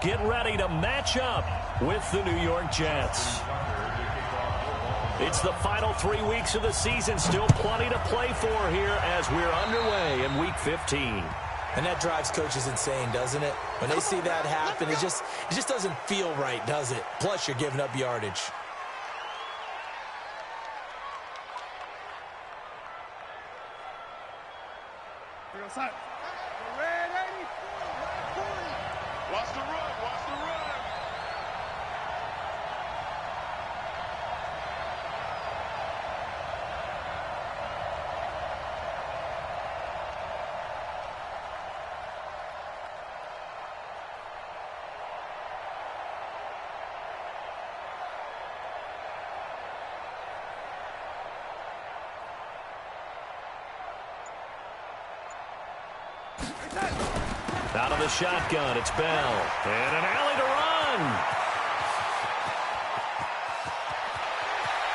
Get ready to match up with the New York Jets. It's the final 3 weeks of the season. Still plenty to play for here as we're underway in Week 15. And that drives coaches insane, doesn't it? When they see that happen, it just doesn't feel right, does it? Plus, you're giving up yardage. Watch the run, watch the run. Out of the shotgun, it's Bell. And an alley to run.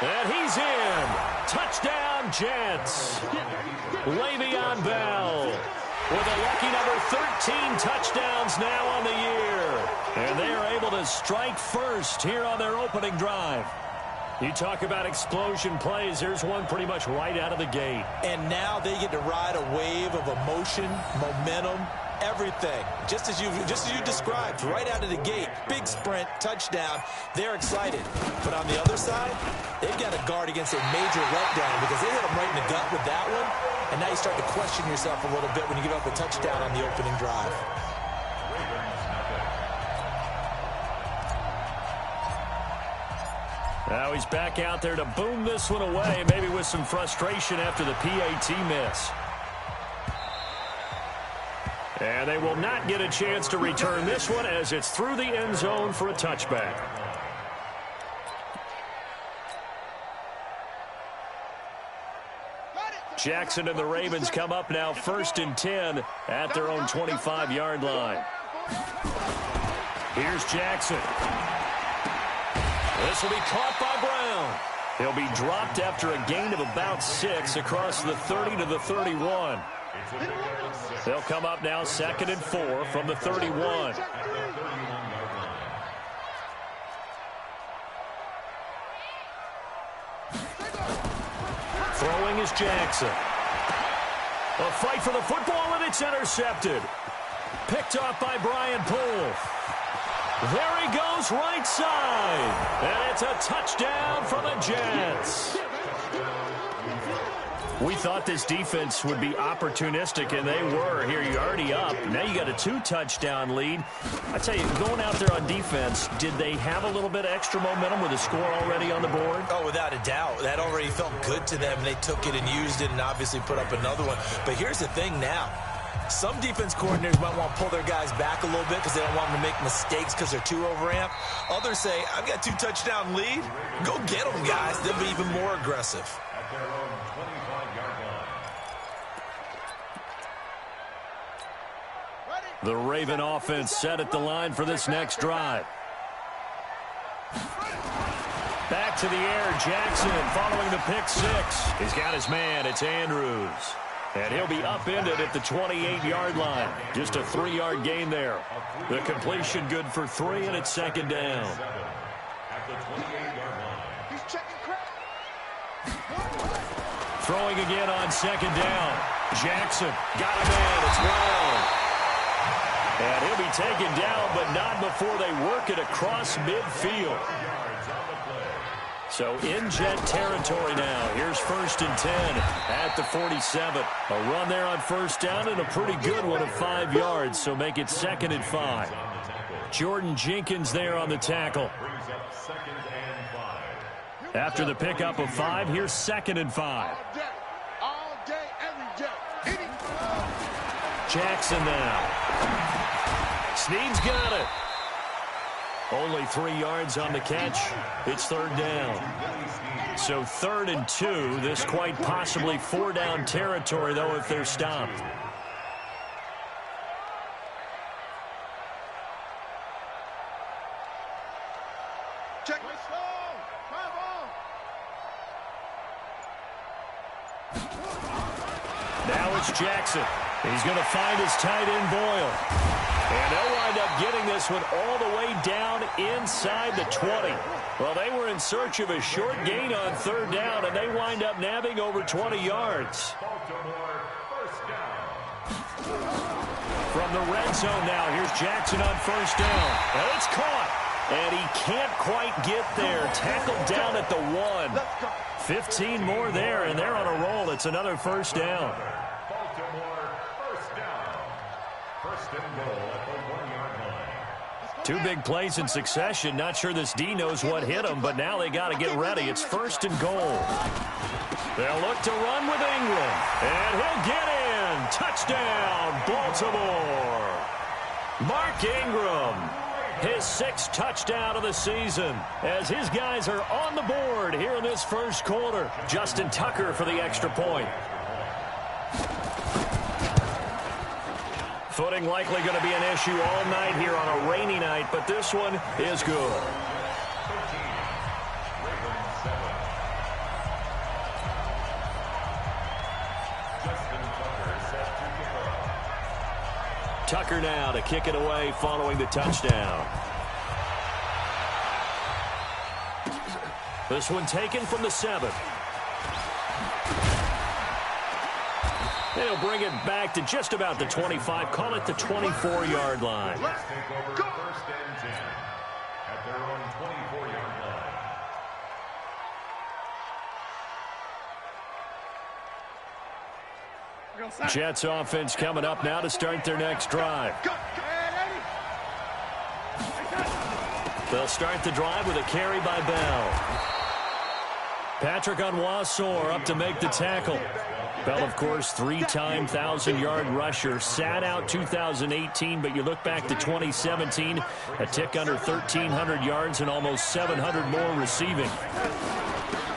And he's in. Touchdown, Jets. Le'Veon Bell with a lucky number 13 touchdowns now on the year. And they are able to strike first here on their opening drive. You talk about explosion plays. There's one pretty much right out of the gate. And now they get to ride a wave of emotion, momentum, everything. Just as you described, right out of the gate. Big sprint, touchdown. They're excited. But on the other side, they've got to guard against a major letdown because they hit them right in the gut with that one. And now you start to question yourself a little bit when you give up a touchdown on the opening drive. Now he's back out there to boom this one away, maybe with some frustration after the PAT miss. And they will not get a chance to return this one as it's through the end zone for a touchback. Jackson and the Ravens come up now 1st and 10 at their own 25-yard line. Here's Jackson. This will be caught by Brown. He'll be dropped after a gain of about 6 across the 30 to the 31. They'll come up now 2nd and 4 from the 31. Throwing is Jackson. A fight for the football, and it's intercepted. Picked off by Brian Poole. There he goes, right side. And it's a touchdown for the Jets. We thought this defense would be opportunistic, and they were. Here, you're already up. Now you got a 2-touchdown lead. I tell you, going out there on defense, did they have a little bit of extra momentum with a score already on the board? Oh, without a doubt. That already felt good to them. They took it and used it and obviously put up another one. But here's the thing now. Some defense coordinators might want to pull their guys back a little bit because they don't want them to make mistakes because they're too overamped. Others say, I've got 2-touchdown lead. Go get them, guys. They'll be even more aggressive. The Raven offense set at the line for this next drive. Back to the air, Jackson following the pick 6. He's got his man, it's Andrews. And he'll be upended at the 28-yard line. Just a 3-yard gain there. The completion good for 3, and it's 2nd down. Throwing again on 2nd down. Jackson got a man, it's Brown. And he'll be taken down, but not before they work it across midfield. So in Jet territory now. Here's 1st and 10 at the 47. A run there on 1st down and a pretty good one of 5 yards. So make it 2nd and 5. Jordan Jenkins there on the tackle. After the pickup of 5, here's 2nd and 5. Jackson now. Snead's got it. Only 3 yards on the catch. It's 3rd down. So 3rd and 2. This quite possibly 4-down territory, though, if they're stopped. Check. Now it's Jackson. He's going to find his tight end, Boyle. And they'll wind up getting this one all the way down inside the 20. Well, they were in search of a short gain on third down, and they wind up nabbing over 20 yards. From the red zone now, here's Jackson on first down. And it's caught, and he can't quite get there. Tackled down at the 1. 15 more there, and they're on a roll. It's another first down. Two big plays in succession. Not sure this D knows what hit him, but now they got to get ready. It's first and goal. They'll look to run with Ingram, and he'll get in. Touchdown, Baltimore. Mark Ingram, his 6th touchdown of the season, as his guys are on the board here in this first quarter. Justin Tucker for the extra point. Footing likely going to be an issue all night here on a rainy night, but this one is good. Tucker now to kick it away following the touchdown. This one taken from the 7. They'll bring it back to just about the 25. Call it the 24-yard line. Let's take over first and 10 at their own 24-yard line. Jets offense coming up now to start their next drive. They'll start the drive with a carry by Bell. Patrick Onwuasor up to make the tackle. Bell, of course, 3-time 1,000-yard rusher. Sat out 2018, but you look back to 2017, a tick under 1,300 yards and almost 700 more receiving.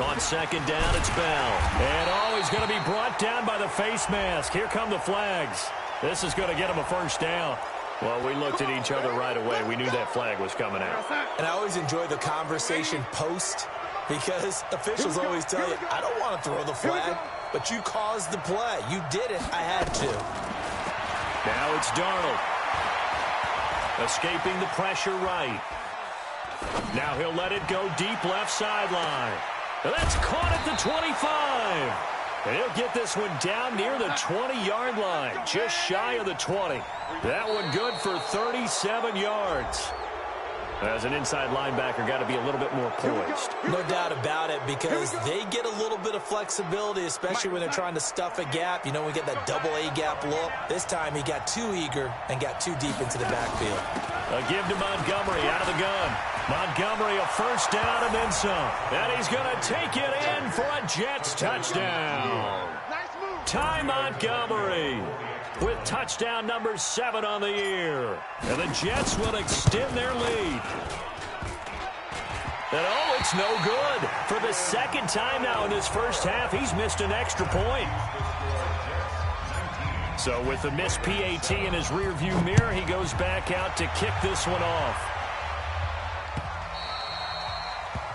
On second down, it's Bell. And he's going to be brought down by the face mask. Here come the flags. This is going to get him a first down. Well, we looked at each other right away. We knew that flag was coming out. And I always enjoy the conversation post, because officials always tell you, I don't want to throw the flag, but you caused the play. You did it. I had to. Now it's Darnold. Escaping the pressure right. Now he'll let it go deep left sideline. And that's caught at the 25. And he'll get this one down near the 20-yard line, just shy of the 20. That one good for 37 yards. As an inside linebacker, got to be a little bit more poised. No doubt about it, because they get a little bit of flexibility, especially when they're trying to stuff a gap. You know, we get that double A gap look. This time he got too eager and got too deep into the backfield. A give to Montgomery out of the gun. Montgomery a first down and then some. And he's going to take it in for a Jets touchdown. Ty Montgomery with touchdown number 7 on the year. And the Jets will extend their lead. And it's no good. For the second time now in this first half, he's missed an extra point. So with the missed PAT in his rearview mirror, he goes back out to kick this one off.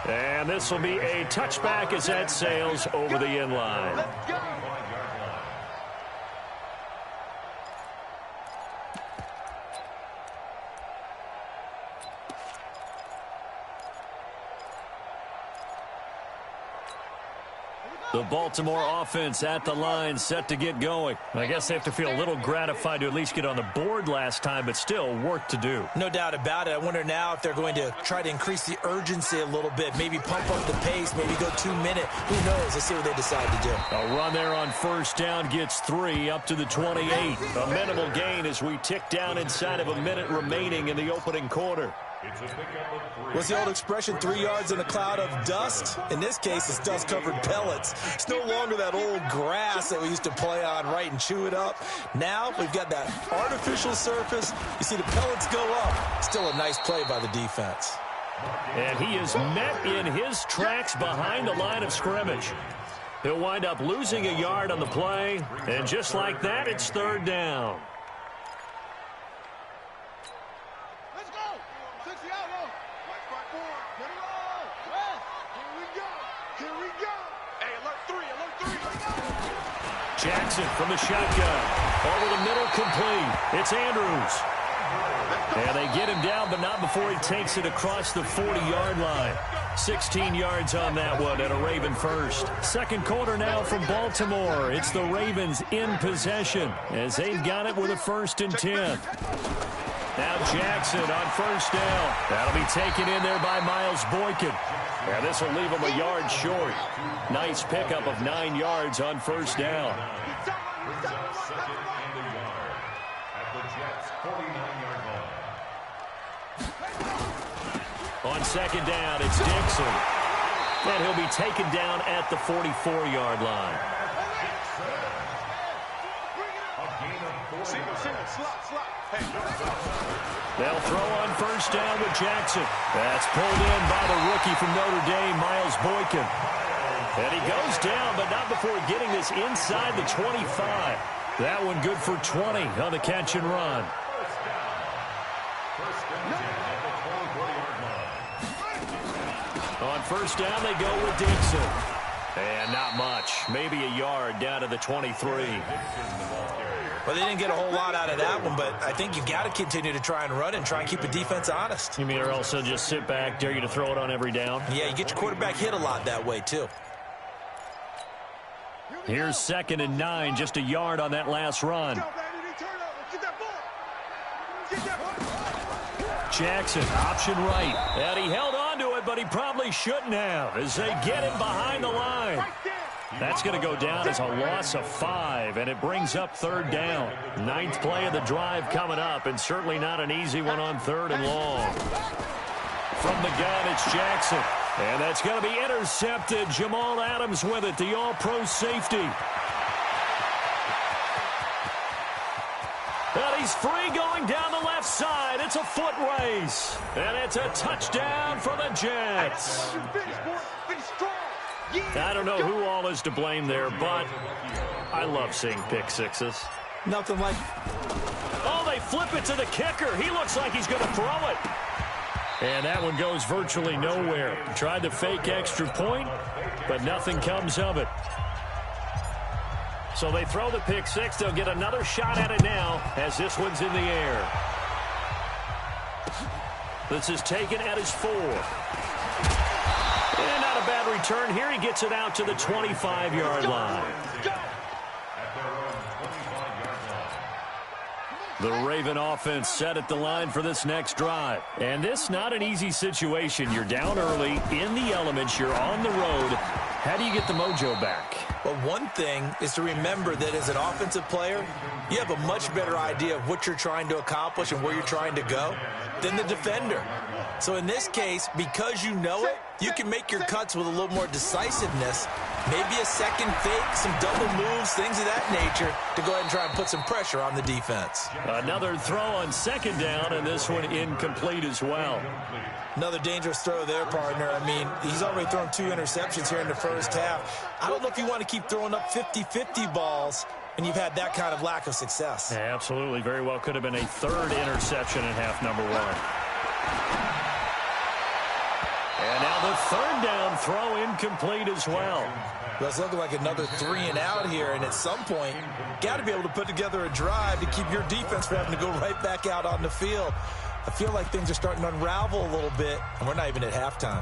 And this will be a touchback as that sails over the end line. The Baltimore offense at the line, set to get going. I guess they have to feel a little gratified to at least get on the board last time, but still work to do. No doubt about it. I wonder now if they're going to try to increase the urgency a little bit, maybe pump up the pace, maybe go 2 minute. Who knows? Let's see what they decide to do. A run there on first down gets 3 up to the 28. A minimal gain as we tick down inside of a minute remaining in the opening quarter. What's the old expression, 3 yards in a cloud of dust? In this case, it's dust-covered pellets. It's no longer that old grass that we used to play on, right, and chew it up. Now we've got that artificial surface. You see the pellets go up. Still a nice play by the defense. And he is met in his tracks behind the line of scrimmage. He'll wind up losing a yard on the play, and just like that, it's third down. Jackson from the shotgun. Over the middle, complete. It's Andrews. And they get him down, but not before he takes it across the 40-yard line. 16 yards on that one and a Raven first. Second quarter now from Baltimore. It's the Ravens in possession as they've got it with a 1st and 10. Now Jackson on first down. That'll be taken in there by Miles Boykin. And this will leave him a yard short. Nice pickup of 9 yards on first down. Second and a yard at the Jets' 49-yard line. On second down, it's Dixon. And he'll be taken down at the 44-yard line. They'll throw on first down with Jackson. That's pulled in by the rookie from Notre Dame, Miles Boykin. And he goes down, but not before getting this inside the 25. That one good for 20 on the catch and run. On first down, they go with Dixon. And not much. Maybe a yard down to the 23. Well, they didn't get a whole lot out of that one, but I think you got to continue to try and run and try and keep the defense honest. You mean or else they'll just sit back, dare you to throw it on every down? Yeah, you get your quarterback hit a lot that way, too. Here's 2nd and 9, just a yard on that last run. Jackson, option right. And he held on to it, but he probably shouldn't have as they get him behind the line. That's going to go down as a loss of 5, and it brings up 3rd down. 9th play of the drive coming up, and certainly not an easy one on 3rd and long. From the gun, it's Jackson. And that's going to be intercepted. Jamal Adams with it, the all-pro safety. And he's free going down the left side. It's a foot race. And it's a touchdown for the Jets. I don't know who all is to blame there, but I love seeing pick sixes. Nothing like... Oh, they flip it to the kicker. He looks like he's going to throw it. And that one goes virtually nowhere. Tried to fake extra point, but nothing comes of it. So they throw the pick six. They'll get another shot at it now as this one's in the air. This is taken at his 4. And not a bad return here. He gets it out to the 25-yard line. The Raven offense set at the line for this next drive. And this not an easy situation. You're down early, in the elements, you're on the road. How do you get the mojo back? Well, one thing is to remember that as an offensive player, you have a much better idea of what you're trying to accomplish and where you're trying to go than the defender. So in this case, because you know it, you can make your cuts with a little more decisiveness. Maybe a second fake, some double moves, things of that nature to go ahead and try and put some pressure on the defense. Another throw on second down, and this one incomplete as well. Another dangerous throw there, partner. I mean, he's already thrown 2 interceptions here in the first half. I don't know if you want to keep throwing up 50-50 balls when you've had that kind of lack of success. Yeah, absolutely. Very well could have been a 3rd interception in half number 1. And now the 3rd down throw incomplete as well. Well, it's looking like another 3 and out here, and at some point, got to be able to put together a drive to keep your defense from having to go right back out on the field. I feel like things are starting to unravel a little bit, and we're not even at halftime.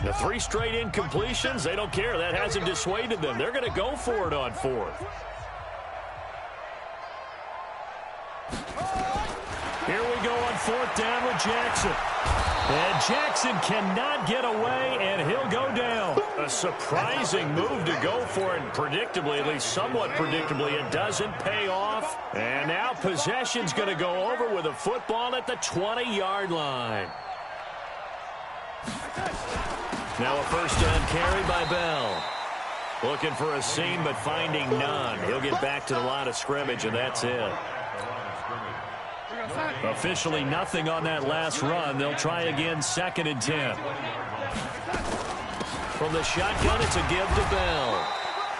The 3 straight incompletions, they don't care. That hasn't dissuaded them. They're going to go for it on 4th. Here we go on 4th down with Jackson. And Jackson cannot get away, and he'll go down. A surprising move to go for it, and predictably, at least somewhat predictably, it doesn't pay off. And now possession's going to go over with a football at the 20-yard line. Now a first down carry by Bell. Looking for a seam, but finding none. He'll get back to the line of scrimmage, and that's it. Officially nothing on that last run. They'll try again, 2nd and 10. From the shotgun, it's a give to Bell.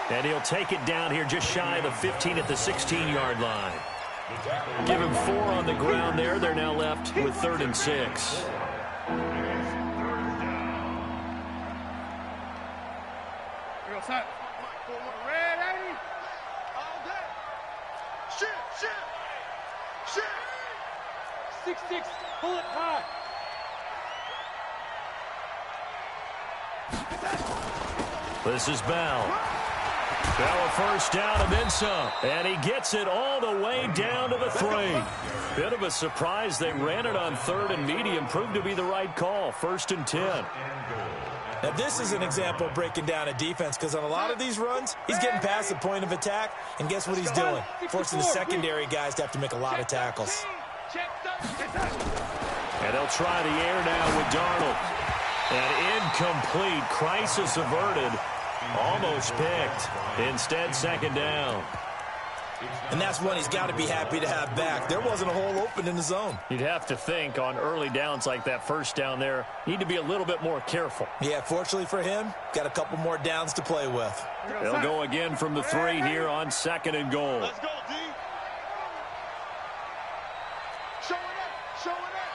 And he'll take it down here just shy of the 15 at the 16-yard line. Give him 4 on the ground there. They're now left with 3rd and 6. Pull it high. This is Bell. Bell a first down and then some. And he gets it all the way down to the 3. Bit of a surprise. They ran it on 3rd and medium. Proved to be the right call. 1st and 10. Now, this is an example of breaking down a defense because on a lot of these runs, he's getting past the point of attack, and guess what he's doing? Forcing the secondary guys to have to make a lot of tackles. And they'll try the air now with Darnold. An incomplete. Crisis averted. Almost picked. Instead, 2nd down. And that's one he's got to be happy to have back. There wasn't a hole open in the zone. You'd have to think on early downs like that first down there, need to be a little bit more careful. Yeah, fortunately for him, got a couple more downs to play with. They'll go again from the 3 here on 2nd and goal. Let's go, D. Show it up. Show it up.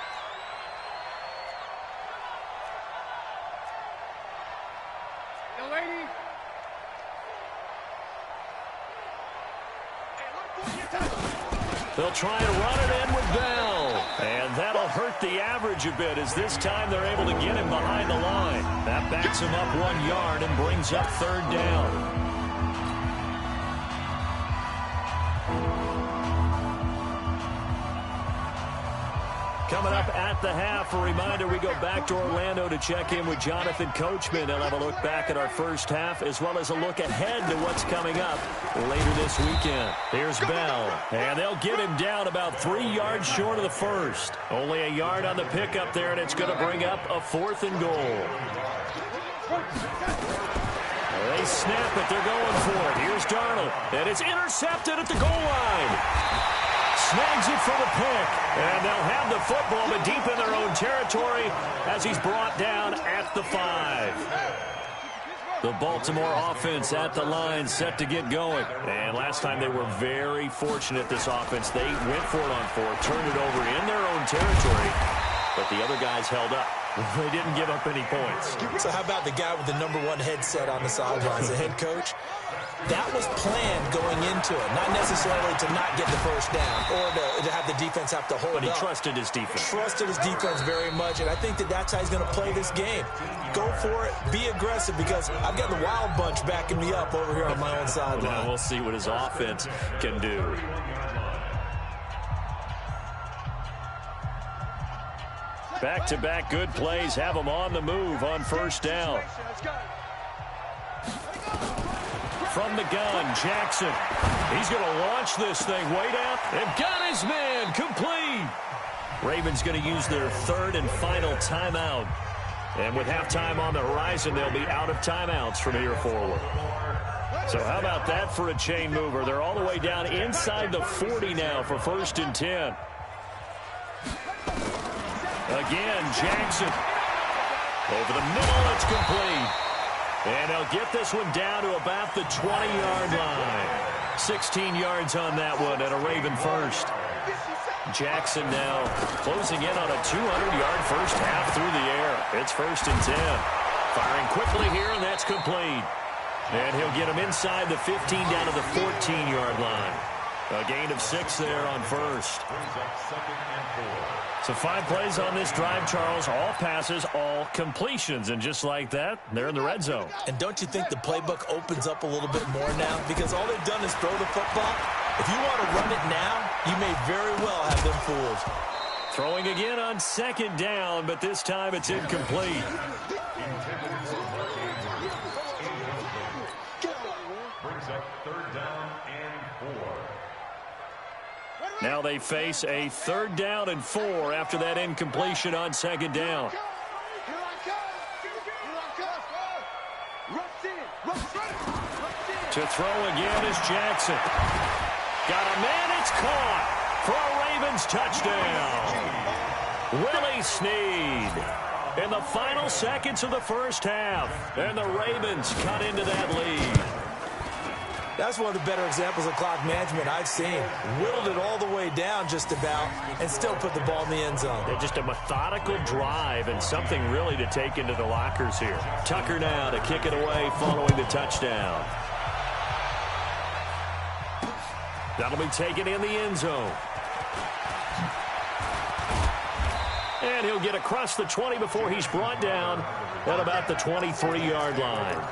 Yo, lady. They'll try and run it in with Bell. And that'll hurt the average a bit as this time they're able to get him behind the line. That backs him up 1 yard and brings up 3rd down. Coming up at the half, a reminder, we go back to Orlando to check in with Jonathan Coachman. They'll have a look back at our first half as well as a look ahead to what's coming up later this weekend. Here's Bell, and they'll get him down about 3 yards short of the first. Only a yard on the pickup there, and it's going to bring up a 4th and goal. They snap it. They're going for it. Here's Darnold, and it's intercepted at the goal line. Snags it for the pick, and they'll have the football but deep in their own territory as he's brought down at the 5. The Baltimore offense at the line set to get going. And last time they were very fortunate, this offense. They went for it on 4, turned it over in their own territory, but the other guys held up. They didn't give up any points. So how about the guy with the #1 headset on the sidelines, the head coach? That was planned going into it, not necessarily to not get the first down or to have the defense have to hold up. But he trusted his defense. Trusted his defense very much, and I think that's how he's going to play this game. Go for it, be aggressive, because I've got the wild bunch backing me up over here on my own sideline. Now we'll see what his offense can do. Back-to-back good plays have them on the move on 1st down. From the gun, Jackson. He's going to launch this thing way down and got his man complete. Ravens going to use their 3rd and final timeout. And with halftime on the horizon, they'll be out of timeouts from here forward. So how about that for a chain mover? They're all the way down inside the 40 now for 1st and 10. Again, Jackson. Over the middle, it's complete. And they'll get this one down to about the 20-yard line. 16 yards on that one and a Raven first. Jackson now closing in on a 200-yard first half through the air. It's 1st and 10. Firing quickly here, and that's complete. And he'll get him inside the 15 down to the 14-yard line. A gain of 6 there on 1st. So 5 plays on this drive, Charles. All passes, all completions. And just like that, they're in the red zone. And don't you think the playbook opens up a little bit more now? Because all they've done is throw the football. If you want to run it now, you may very well have them fooled. Throwing again on 2nd down, but this time it's incomplete. Brings up 3rd down and 4. Now they face a 3rd down and 4 after that incompletion on 2nd down. To throw again is Jackson. Got a man, it's caught for a Ravens touchdown. Willie Snead in the final seconds of the first half. And the Ravens cut into that lead. That's one of the better examples of clock management I've seen. Whittled it all the way down just about and still put the ball in the end zone. They're just a methodical drive and something really to take into the lockers here. Tucker now to kick it away following the touchdown. That'll be taken in the end zone. And he'll get across the 20 before he's brought down at about the 23-yard line.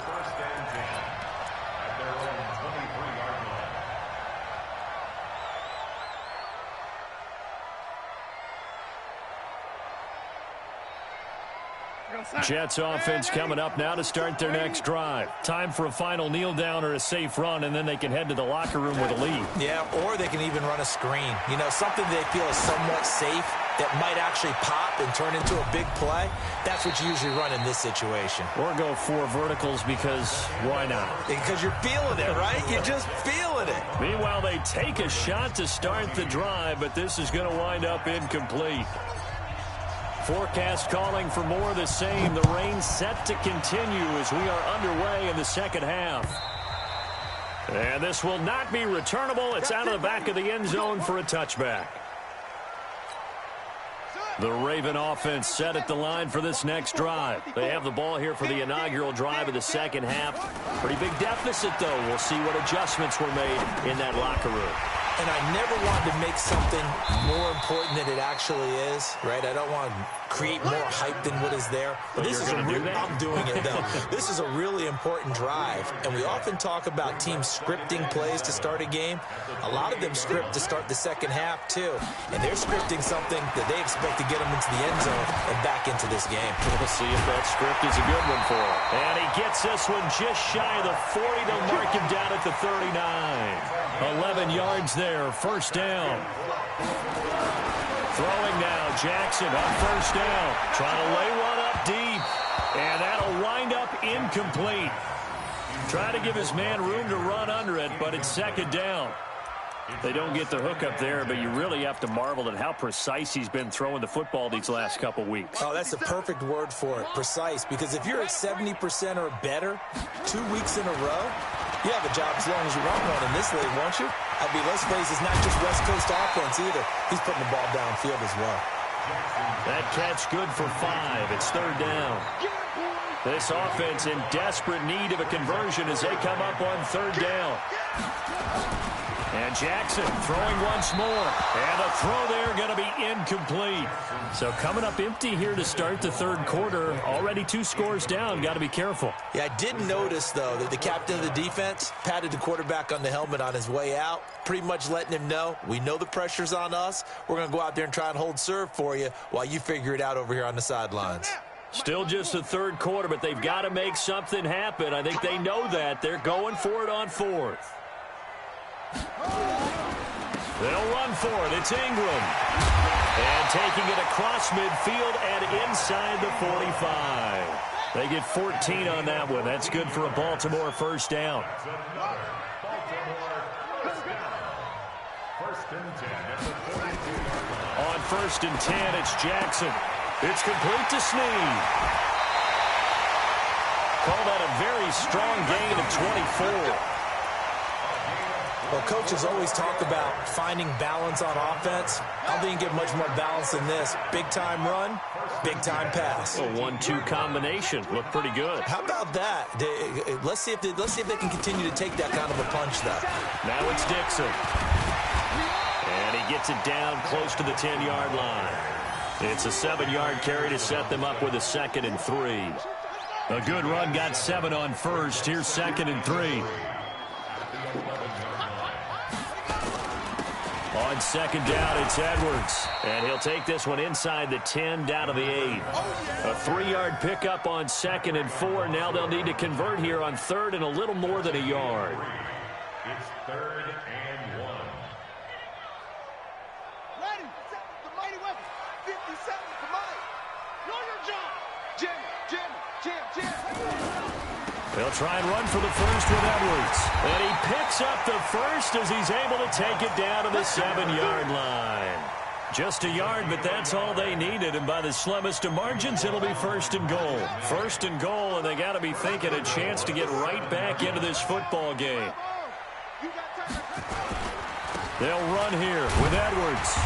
Jets offense coming up now to start their next drive. Time for a final kneel down or a safe run, and then they can head to the locker room with a lead. Yeah, or they can even run a screen. You know, something they feel is somewhat safe that might actually pop and turn into a big play. That's what you usually run in this situation. Or go 4 verticals because why not? Because you're feeling it, right? You're just feeling it. Meanwhile, they take a shot to start the drive, but this is going to wind up incomplete. Forecast calling for more of the same. The rain set to continue as we are underway in the second half. And this will not be returnable. It's out of the back of the end zone for a touchback. The Raven offense set at the line for this next drive. They have the ball here for the inaugural drive of the second half. Pretty big deficit, though. We'll see what adjustments were made in that locker room. And I never wanted to make something more important than it actually is, right? I don't want to create more hype than what is there. But this is I'm doing it, though. This is a really important drive. And we often talk about teams scripting plays to start a game. A lot of them script to start the second half, too. And they're scripting something that they expect to get them into the end zone and back into this game. We'll see if that script is a good one for him. And he gets this one just shy of the 40. They'll mark him down at the 39. 11 yards there, first down. Throwing now, Jackson on first down. Trying to lay one up deep. And that'll wind up incomplete. Trying to give his man room to run under it, but it's second down. They don't get the hook up there, but you really have to marvel at how precise he's been throwing the football these last couple weeks. Oh, that's the perfect word for it, precise, because if you're at 70% or better 2 weeks in a row, you have a job as long as you want one in this league, won't you? I mean, let's face it, it's not just West Coast offense either. He's putting the ball downfield as well. That catch good for 5. It's third down. This offense in desperate need of a conversion as they come up on third down. And Jackson throwing once more. And the throw there going to be incomplete. So coming up empty here to start the third quarter. Already 2 scores down. Got to be careful. Yeah, I did notice, though, that the captain of the defense patted the quarterback on the helmet on his way out, pretty much letting him know, we know the pressure's on us. We're going to go out there and try and hold serve for you while you figure it out over here on the sidelines. Still just the third quarter, but they've got to make something happen. I think they know that. They're going for it on fourth. They'll run for it. It's Ingram. And taking it across midfield and inside the 45. They get 14 on that one. That's good for a Baltimore first down. On first and 10, it's Jackson. It's complete to Snead. Call that a very strong gain of 24. Well, coaches always talk about finding balance on offense. I don't think you can get much more balance than this. Big-time run, big-time pass. A 1-2 combination. Looked pretty good. How about that? Let's see if they can continue to take that kind of a punch, though. Now it's Dixon. And he gets it down close to the 10-yard line. It's a 7-yard carry to set them up with a 2nd and 3. A good run got 7 on first. Here's 2nd and 3. On second down, it's Edwards. And he'll take this one inside the 10, down to the 8. A 3-yard pickup on 2nd and 4. Now they'll need to convert here on 3rd and a little more than a yard. It's 3rd and 1. Ready, set the mighty weapon. 57 for Mike. Know your job. Jim. They'll try and run for the first with Edwards. And he picks up the first as he's able to take it down to the 7-yard line. Just a yard, but that's all they needed. And by the slimmest of margins, it'll be 1st and goal. 1st and goal, and they got to be thinking a chance to get right back into this football game. You got time. They'll run here with Edwards.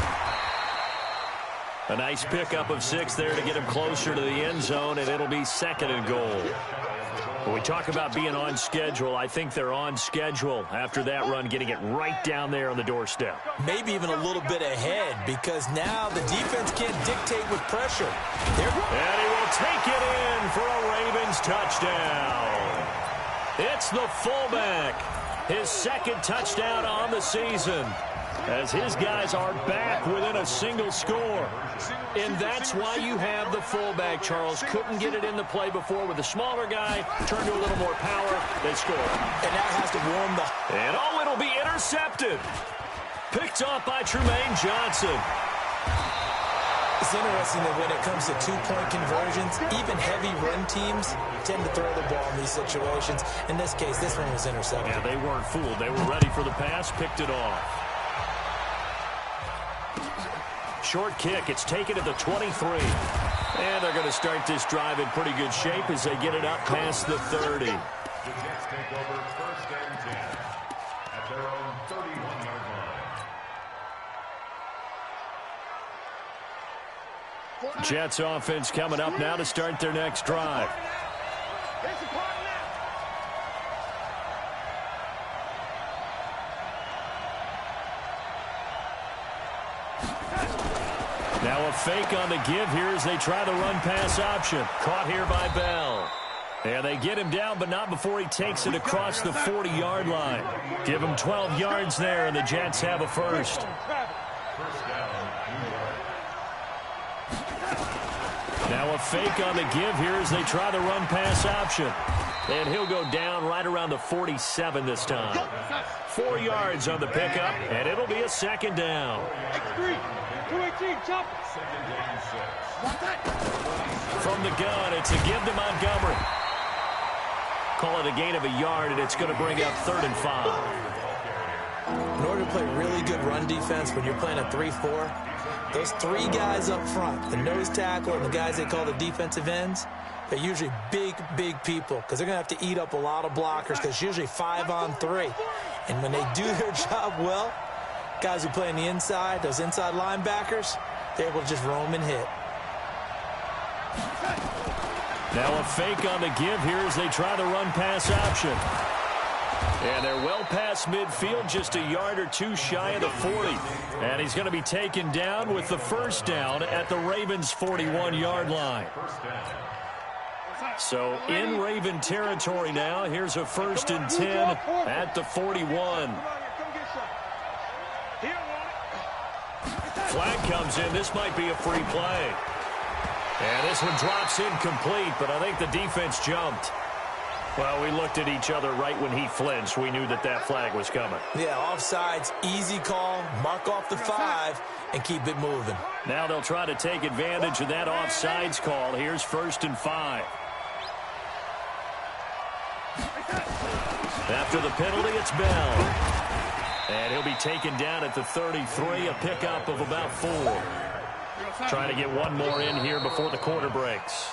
A nice pickup of 6 there to get him closer to the end zone, and it'll be 2nd and goal. When we talk about being on schedule, I think they're on schedule after that run, getting it right down there on the doorstep. Maybe even a little bit ahead, because now the defense can't dictate with pressure. And he will take it in for a Ravens touchdown. It's the fullback. His 2nd touchdown on the season, as his guys are back within a single score. And that's why you have the fullback, Charles. Couldn't get it into play before with the smaller guy. Turned to a little more power. They score. And now has to warm the... And oh, it'll be intercepted. Picked off by Tremaine Johnson. It's interesting that when it comes to two-point conversions, even heavy run teams tend to throw the ball in these situations. In this case, this one was intercepted. Yeah, they weren't fooled. They were ready for the pass, picked it off. Short kick. It's taken at the 23. And they're going to start this drive in pretty good shape as they get it up past the 30. The Jets take over 1st and 10 at their own 31-yard line. Jets offense coming up now to start their next drive. Now a fake on the give here as they try the run-pass option. Caught here by Bell. And they get him down, but not before he takes it across the 40-yard line. Give him 12 yards there, and the Jets have a first. Now a fake on the give here as they try the run-pass option. And he'll go down right around the 47 this time. 4 yards on the pickup, and it'll be a 2nd down. From the gun, it's a give to Montgomery. Call it a gain of a yard, and it's going to bring up 3rd and 5. In order to play really good run defense when you're playing a 3-4, those 3 guys up front, the nose tackle and the guys they call the defensive ends, they're usually big, big people because they're going to have to eat up a lot of blockers because it's usually 5-on-3. And when they do their job well, guys who play on the inside, those inside linebackers, they're able to just roam and hit. Now a fake on the give here as they try the run-pass option. And they're well past midfield, just a yard or 2 shy of the 40. And he's going to be taken down with the first down at the Ravens' 41-yard line. So in Raven territory now, here's a 1st and 10 at the 41. Flag comes in. This might be a free play. And this one drops incomplete, but I think the defense jumped. Well, we looked at each other right when he flinched. We knew that that flag was coming. Yeah, offsides, easy call, mark off the 5, and keep it moving. Now they'll try to take advantage of that offsides call. Here's 1st and 5. After the penalty, it's Bell. And he'll be taken down at the 33, a pickup of about 4. Trying to get one more in here before the quarter breaks.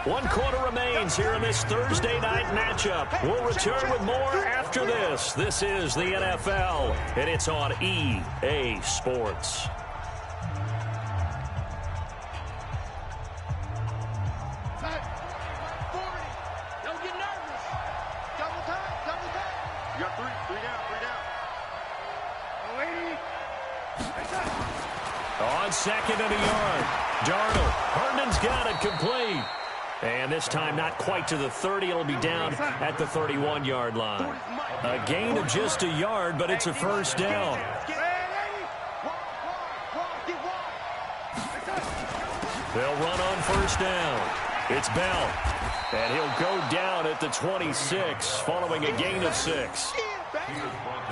1 quarter remains here in this Thursday night matchup. We'll return with more after this. This is the NFL, and it's on EA Sports. Don't get nervous. Double time, double time. You got 3 down, 3 down. On 2nd and a yard. Darnold. Herndon's got it complete. And this time not quite to the 30. It'll be down at the 31-yard line. A gain of just a yard, but it's a first down. They'll run on first down. It's Bell. And he'll go down at the 26 following a gain of 6.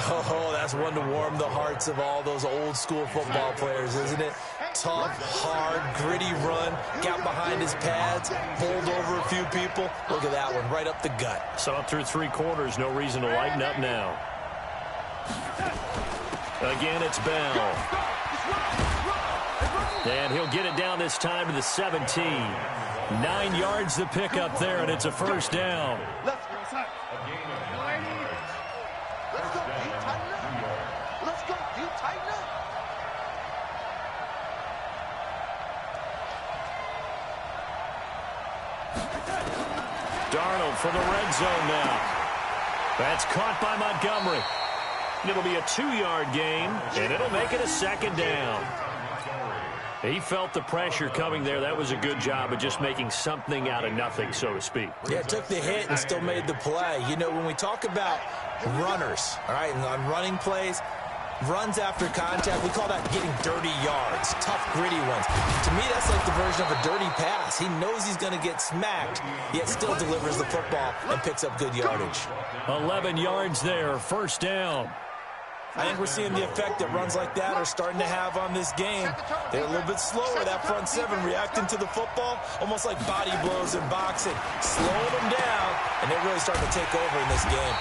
Oh, that's one to warm the hearts of all those old-school football players, isn't it? Tough, hard, gritty run, got behind his pads, bowled over a few people. Look at that one, right up the gut. So up through 3 quarters, no reason to lighten up now. Again, it's Bell. And he'll get it down this time to the 17. 9 yards to pick up there, and it's a first down. Darnold from the red zone now. That's caught by Montgomery. It'll be a 2-yard gain, and it'll make it a second down. He felt the pressure coming there. That was a good job of just making something out of nothing, so to speak. Yeah, took the hit and still made the play. You know, when we talk about runners, all right, and on running plays, runs after contact, we call that getting dirty yards, tough, gritty ones. To me, that's like the version of a dirty pass. He knows he's going to get smacked, yet still delivers the football and picks up good yardage. 11 yards there, first down. I think we're seeing the effect that runs like that are starting to have on this game. They're a little bit slower, that front seven, reacting to the football, almost like body blows in boxing, slowing them down, and they're really starting to take over in this game.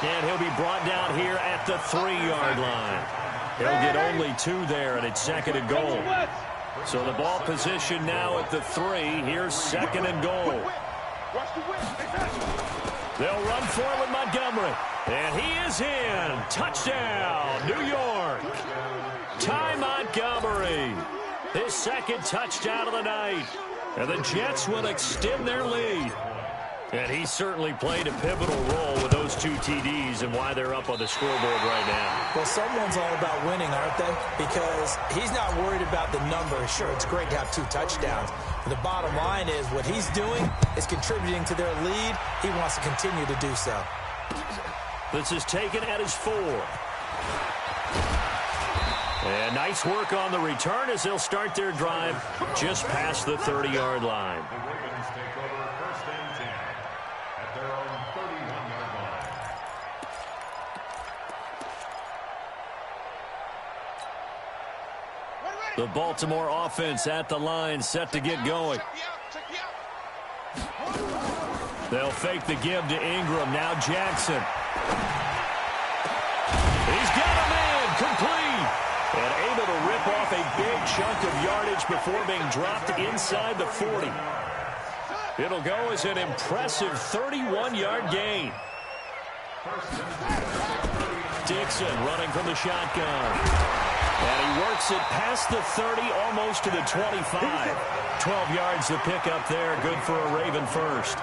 And he'll be brought down here at the 3-yard line. He'll get only 2 there, and it's second and goal. So the ball position now at the 3. Here's second and goal. They'll run for it with Montgomery. And he is in. Touchdown, New York. Ty Montgomery. His second touchdown of the night. And the Jets will extend their lead. And he certainly played a pivotal role with those 2 TDs and why they're up on the scoreboard right now. Well, someone's all about winning, aren't they? Because he's not worried about the number. Sure, it's great to have 2 touchdowns. But the bottom line is what he's doing is contributing to their lead. He wants to continue to do so. This is taken at his 4. And nice work on the return as they'll start their drive just past the 30-yard line. The Ravens take over first and 10 at their own 31-yard line. The Baltimore offense at the line, set to get going. They'll fake the give to Ingram. Now Jackson. He's got a man, complete. And able to rip off a big chunk of yardage before being dropped inside the 40. It'll go as an impressive 31-yard gain. Dixon running from the shotgun. And he works it past the 30, almost to the 25. 12 yards to pick up there, good for a Raven first.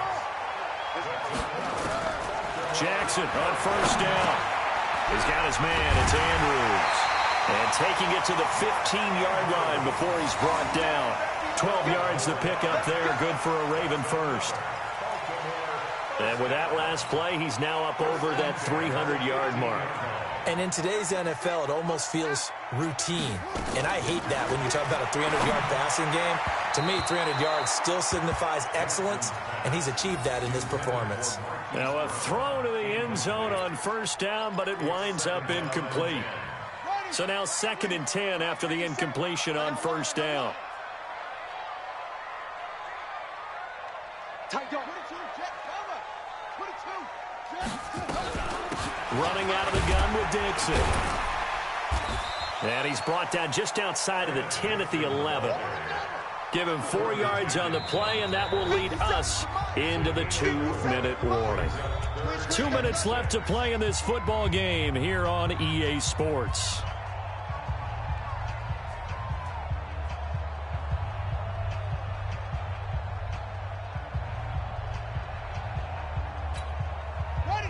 Jackson on first down. He's got his man, it's Andrews. And taking it to the 15-yard line before he's brought down. 12 yards to pick up there, good for a Raven first. And with that last play, he's now up over that 300-yard mark. And in today's NFL, it almost feels routine. And I hate that when you talk about a 300-yard passing game. To me, 300 yards still signifies excellence, and he's achieved that in this performance. Now a throw to the end zone on first down, but it winds up incomplete. So now second and 10 after the incompletion on first down. Running out of the gun with Dixon. And he's brought down just outside of the 10 at the 11. Give him 4 yards on the play, and that will lead us into the 2-minute warning. 2 minutes left to play in this football game here on EA Sports.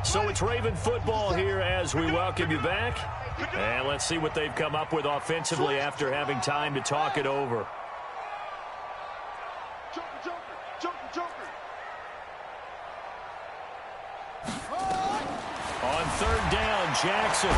So it's Raven football here as we welcome you back. And let's see what they've come up with offensively after having time to talk it over. On third down, Jackson.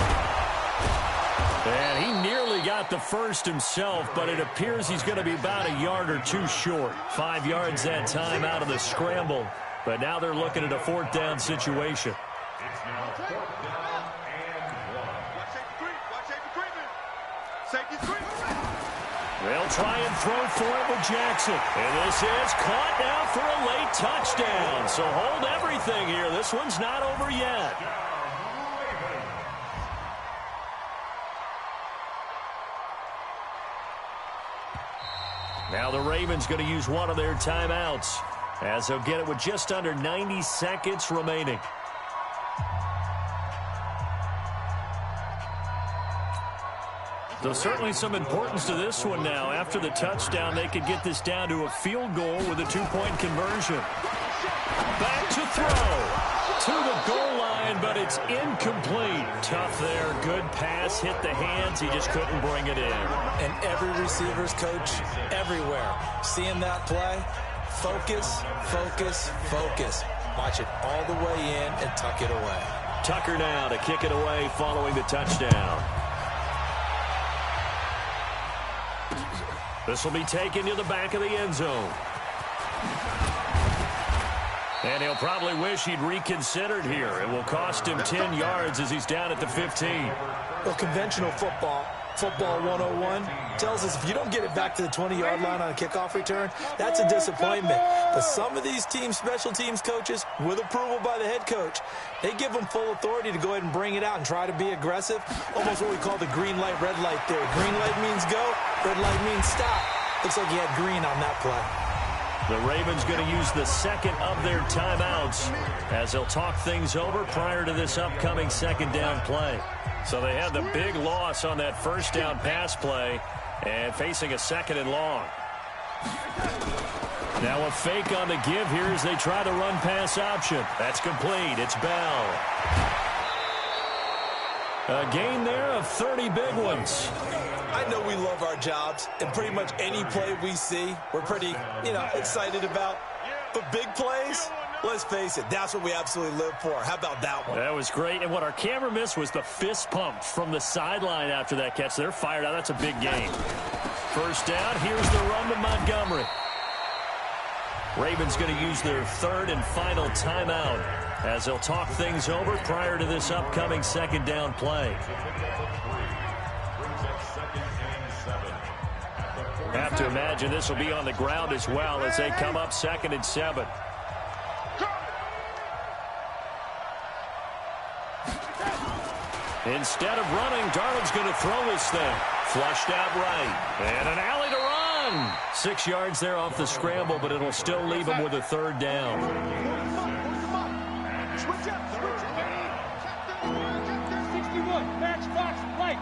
And he nearly got the first himself, but it appears he's going to be about a yard or 2 short. 5 yards that time out of the scramble. But now they're looking at a 4th down situation. It's now 4th down and 1. They'll try and throw for it with Jackson. And this is caught now for a late touchdown. So hold everything here. This one's not over yet. Now the Ravens going to use one of their timeouts as they'll get it with just under 90 seconds remaining. So certainly some importance to this one now. After the touchdown, they could get this down to a field goal with a 2-point conversion. back to throw. To the goal line, but it's incomplete. Tough there. Good pass. Hit the hands. He just couldn't bring it in. And every receiver's coach everywhere. Seeing that play, focus, focus, focus. Watch it all the way in and tuck it away. Tucker now to kick it away following the touchdown. This will be taken to the back of the end zone. And he'll probably wish he'd reconsidered here. It will cost him 10 yards as he's down at the 15. Well, conventional football 101, tells us if you don't get it back to the 20-yard line on a kickoff return, that's a disappointment. But some of these special teams coaches, with approval by the head coach, they give them full authority to go ahead and bring it out and try to be aggressive. Almost what we call the green light, red light theory. Green light means go, red light means stop. Looks like he had green on that play. The Ravens going to use the second of their timeouts as they'll talk things over prior to this upcoming second down play. So they had the big loss on that first down pass play and facing a second and long. Now a fake on the give here as they try the run pass option. That's complete. It's Bell. A gain there of 30 big ones. I know we love our jobs, and pretty much any play we see, we're pretty, excited about. But big plays, let's face it, that's what we absolutely live for. How about that one? That was great, and what our camera missed was the fist pump from the sideline after that catch. They're fired out. That's a big gain. First down, here's the run to Montgomery. Ravens going to use their third and final timeout as they'll talk things over prior to this upcoming second down play. Have to imagine this will be on the ground as well as they come up 2nd and 7. Instead of running, Darnold's going to throw this thing. Flushed out right. And an alley to run. 6 yards there off the scramble, but it'll still leave him with a third down. Switch up. Check 61. Match box right.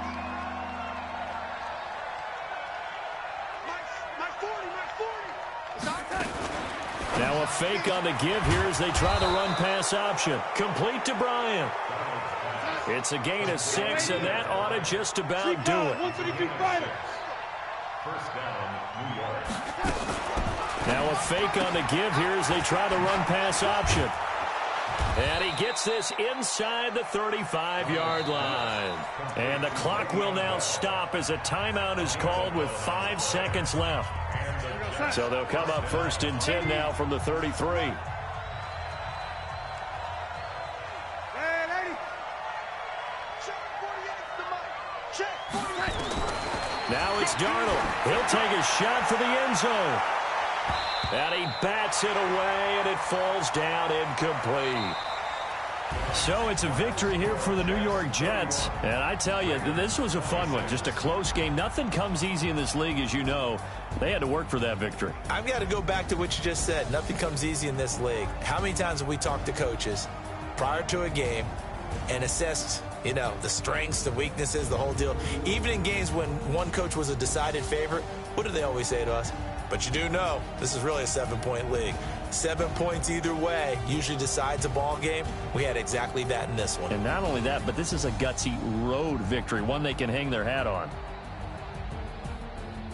Now a fake on the give here as they try the run pass option. Complete to Bryant. It's a gain of 6, and that ought to just about do it. Now a fake on the give here as they try the run pass option. And he gets this inside the 35-yard line. And the clock will now stop as a timeout is called with 5 seconds left. So they'll come up 1st and 10 now from the 33. Now it's Darnold. He'll take a shot for the end zone. And he bats it away, and it falls down incomplete. So it's a victory here for the New York Jets. And I tell you, this was a fun one. Just a close game. Nothing comes easy in this league, as you know. They had to work for that victory. I've got to go back to what you just said. Nothing comes easy in this league. How many times have we talked to coaches prior to a game and assessed, the strengths, the weaknesses, the whole deal? Even in games when one coach was a decided favorite, what do they always say to us? But you do know this is really a 7-point league. 7 points either way usually decides a ball game. We had exactly that in this one. And not only that, but this is a gutsy road victory, one they can hang their hat on.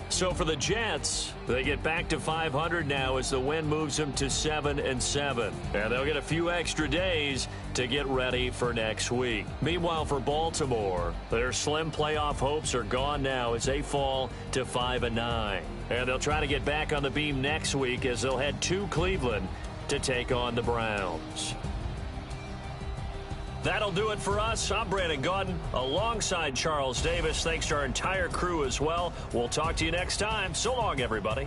So for the Jets, they get back to 500 now as the win moves them to 7 and 7. And they'll get a few extra days to get ready for next week. Meanwhile, for Baltimore, their slim playoff hopes are gone now as they fall to 5 and 9. And they'll try to get back on the beam next week as they'll head to Cleveland to take on the Browns. That'll do it for us. I'm Brandon Gaudin alongside Charles Davis. Thanks to our entire crew as well. We'll talk to you next time. So long, everybody.